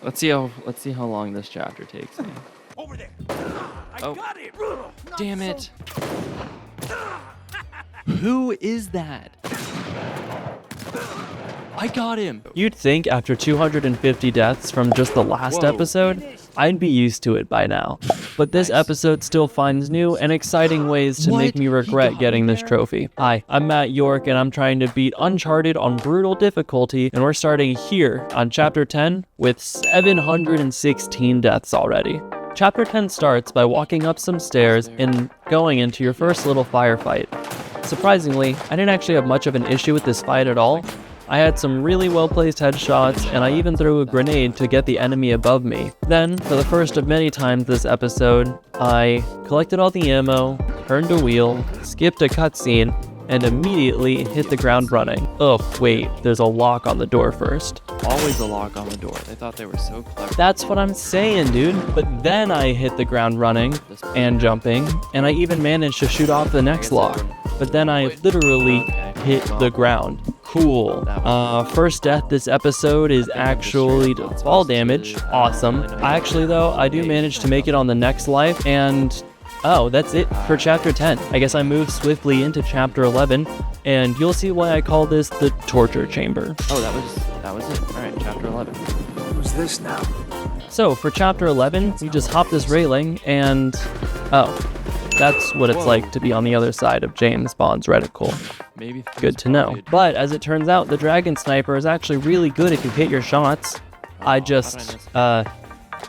Let's see how long this chapter takes me. Over there. I got him. Damn it. Who is that? I got him. You'd think after 250 deaths from just the last episode, I'd be used to it by now. But this episode still finds new and exciting ways to make me regret getting this trophy. Hi, I'm Matt York and I'm trying to beat Uncharted on brutal difficulty, and we're starting here on Chapter 10 with 716 deaths already. Chapter 10 starts by walking up some stairs and going into your first little firefight. Surprisingly, I didn't actually have much of an issue with this fight at all. I had some really well-placed headshots, and I even threw a grenade to get the enemy above me. Then, for the first of many times this episode, I collected all the ammo, turned a wheel, skipped a cutscene, and immediately hit the ground running. Oh, wait, there's a lock on the door first. Always a lock on the door. They thought they were so clever. That's what I'm saying, dude. But then I hit the ground running and jumping, and I even managed to shoot off the next lock. But then I literally hit the ground. Cool. First death this episode is actually to fall damage. Awesome. I do manage to make it on the next life, and oh, that's it for Chapter 10. I guess I moved swiftly into Chapter 11, and you'll see why I call this the torture chamber. Oh, that was it. All right, Chapter 11. Who's this now? So for Chapter 11, we just hop this railing, and oh, that's what it's like to be on the other side of James Bond's reticle. Maybe. Good to know. But as it turns out, the Dragon Sniper is actually really good if you hit your shots. I just, don't.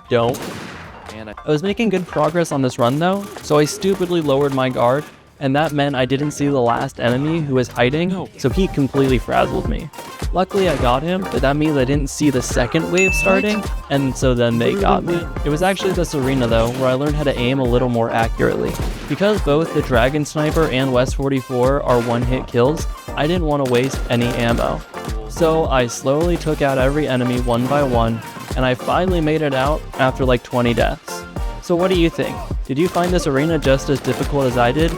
I was making good progress on this run though, so I stupidly lowered my guard, and that meant I didn't see the last enemy who was hiding, so he completely frazzled me. Luckily I got him, but that means I didn't see the second wave starting, and so then they got me. It was actually this arena though, where I learned how to aim a little more accurately. Because both the Dragon Sniper and West 44 are one-hit kills, I didn't want to waste any ammo. So I slowly took out every enemy one by one, and I finally made it out after like 20 deaths. So what do you think? Did you find this arena just as difficult as I did?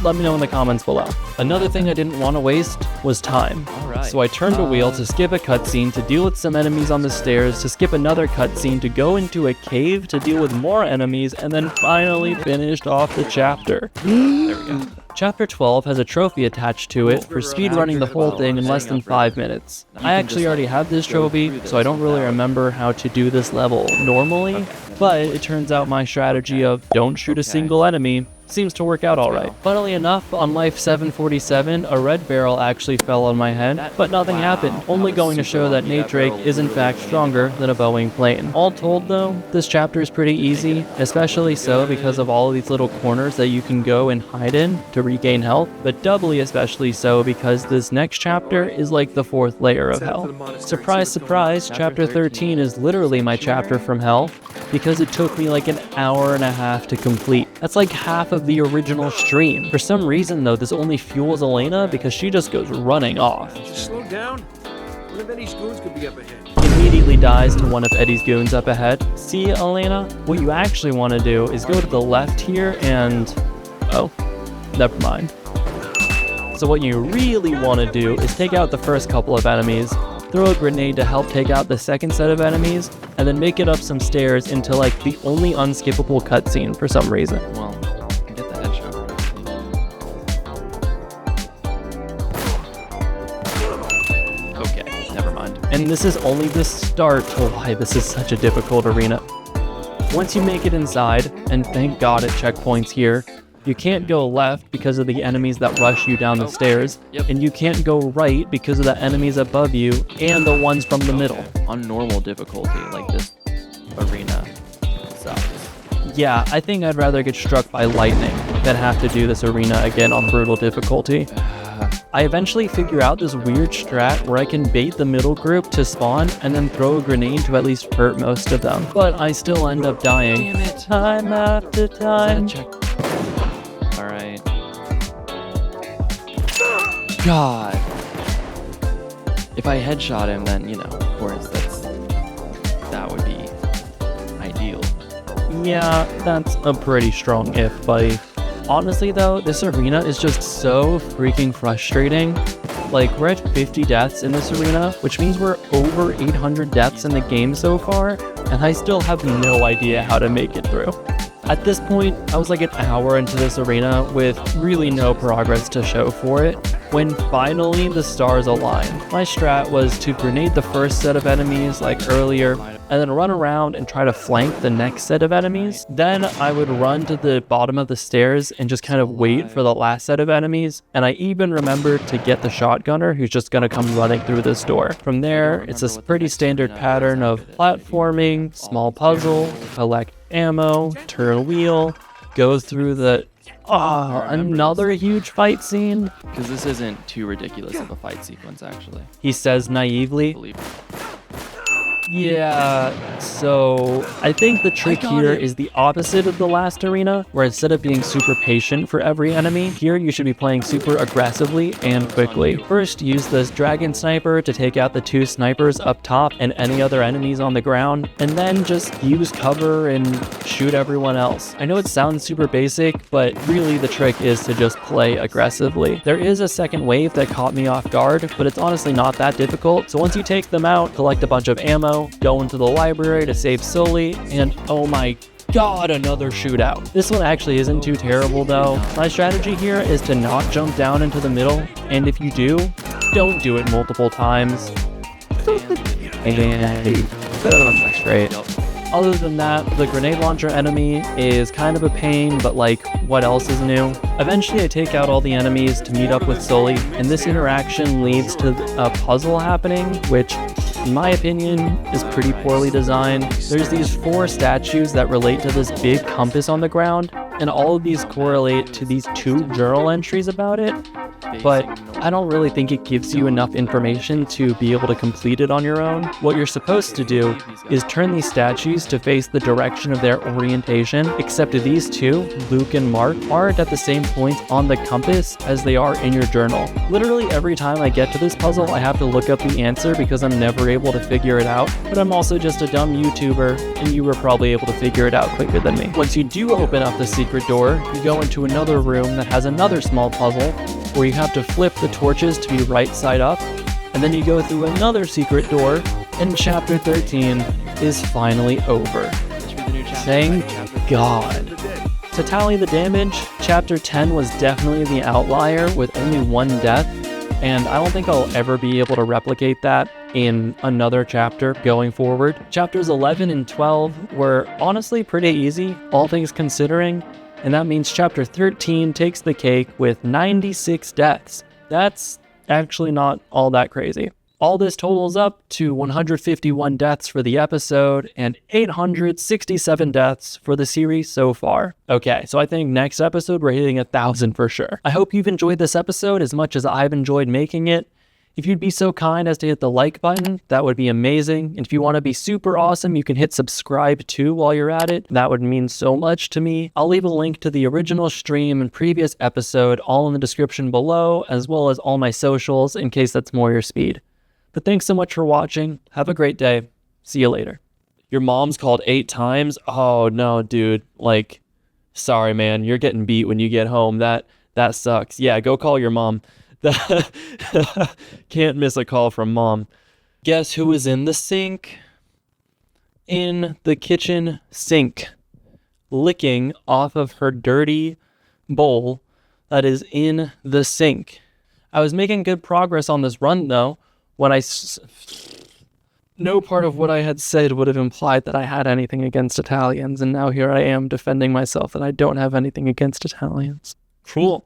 Let me know in the comments below. Another thing I didn't want to waste was time. So I turned a wheel to skip a cutscene to deal with some enemies on the stairs, to skip another cutscene to go into a cave to deal with more enemies, and then finally finished off the chapter. There we go. Chapter 12 has a trophy attached to it for speedrunning the whole thing in less than 5 minutes. I actually already have this trophy, so I don't really remember how to do this level normally, but it turns out my strategy of don't shoot a single enemy seems to work out alright. Funnily enough, on life 747, a red barrel actually fell on my head, but nothing happened, only going to show that Nate Drake is in fact stronger than a Boeing plane. All told though, this chapter is pretty easy, especially so because of all of these little corners that you can go and hide in to regain health, but doubly especially so because this next chapter is like the 4th layer of hell. Surprise, surprise, chapter 13 is literally my chapter from hell, because it took me like an hour and a half to complete. That's like half of the original stream. For some reason though, this only fuels Elena because she just goes running off. Just slow down. One of Eddie's goons could be up ahead. Immediately dies to one of Eddie's goons up ahead. See, Elena? What you actually want to do is go to the left here and... oh, never mind. So what you really want to do is take out the first couple of enemies, throw a grenade to help take out the second set of enemies, and then make it up some stairs into like the only unskippable cutscene for some reason. Well, get the headshot right. Okay, never mind. And this is only the start to why this is such a difficult arena. Once you make it inside, and thank God at checkpoints here, you can't go left because of the enemies that rush you down the stairs, and you can't go right because of the enemies above you and the ones from the middle. On normal difficulty, like this arena sucks. Yeah, I think I'd rather get struck by lightning than have to do this arena again on brutal difficulty. I eventually figure out this weird strat where I can bait the middle group to spawn and then throw a grenade to at least hurt most of them. But I still end up dying. Damn it. Time after time. Alright. God. If I headshot him, then, you know, of course, that would be ideal. Yeah, that's a pretty strong if, buddy. Honestly though, this arena is just so freaking frustrating. Like, we're at 50 deaths in this arena, which means we're over 800 deaths in the game so far, and I still have no idea how to make it through. At this point, I was like an hour into this arena with really no progress to show for it, when finally the stars aligned. My strat was to grenade the first set of enemies like earlier, and then run around and try to flank the next set of enemies. Then I would run to the bottom of the stairs and just kind of wait for the last set of enemies, and I even remembered to get the shotgunner who's just gonna come running through this door. From there, it's a pretty standard pattern of platforming, small puzzle, collect ammo, turn wheel, go through the... another huge fight scene. Because this isn't too ridiculous of a fight sequence, actually. He says naively. Yeah, so I think the trick here is the opposite of the last arena, where instead of being super patient for every enemy, here you should be playing super aggressively and quickly. First, use this dragon sniper to take out the 2 snipers up top and any other enemies on the ground, and then just use cover and shoot everyone else. I know it sounds super basic, but really the trick is to just play aggressively. There is a second wave that caught me off guard, but it's honestly not that difficult, so once you take them out, collect a bunch of ammo, go into the library to save Sully, and oh my god, another shootout. This one actually isn't too terrible though. My strategy here is to not jump down into the middle, and if you do, don't do it multiple times. And that's great. Other than that, the grenade launcher enemy is kind of a pain, but like, what else is new? Eventually I take out all the enemies to meet up with Sully, and this interaction leads to a puzzle happening, which in my opinion is pretty poorly designed. There's these 4 statues that relate to this big compass on the ground, and all of these correlate to these 2 journal entries about it, but I don't really think it gives you enough information to be able to complete it on your own. What you're supposed to do is turn these statues to face the direction of their orientation, except these 2, Luke and Mark, aren't at the same point on the compass as they are in your journal. Literally every time I get to this puzzle, I have to look up the answer because I'm never able to figure it out, but I'm also just a dumb YouTuber, and you were probably able to figure it out quicker than me. Once you do open up the secret door, you go into another room that has another small puzzle, where you have to flip the torches to be right side up, and then you go through another secret door, and chapter 13 is finally over. Thank God. To tally the damage, chapter 10 was definitely the outlier with only 1 death, and I don't think I'll ever be able to replicate that in another chapter going forward. Chapters 11 and 12 were honestly pretty easy, all things considering, and that means chapter 13 takes the cake with 96 deaths. That's actually not all that crazy. All this totals up to 151 deaths for the episode and 867 deaths for the series so far. Okay, so I think next episode we're hitting 1,000 for sure. I hope you've enjoyed this episode as much as I've enjoyed making it. If you'd be so kind as to hit the like button, that would be amazing. And if you want to be super awesome, you can hit subscribe too while you're at it. That would mean so much to me. I'll leave a link to the original stream and previous episode all in the description below, as well as all my socials in case that's more your speed. But thanks so much for watching. Have a great day. See you later. Your mom's called 8 times? Oh no, dude. Like, sorry man, you're getting beat when you get home. That sucks. Yeah, go call your mom. Can't miss a call from mom. Guess who is in the sink? In the kitchen sink, licking off of her dirty bowl that is in the sink. I was making good progress on this run though, when no part of what I had said would have implied that I had anything against Italians, and now here I am defending myself that I don't have anything against Italians. Cool.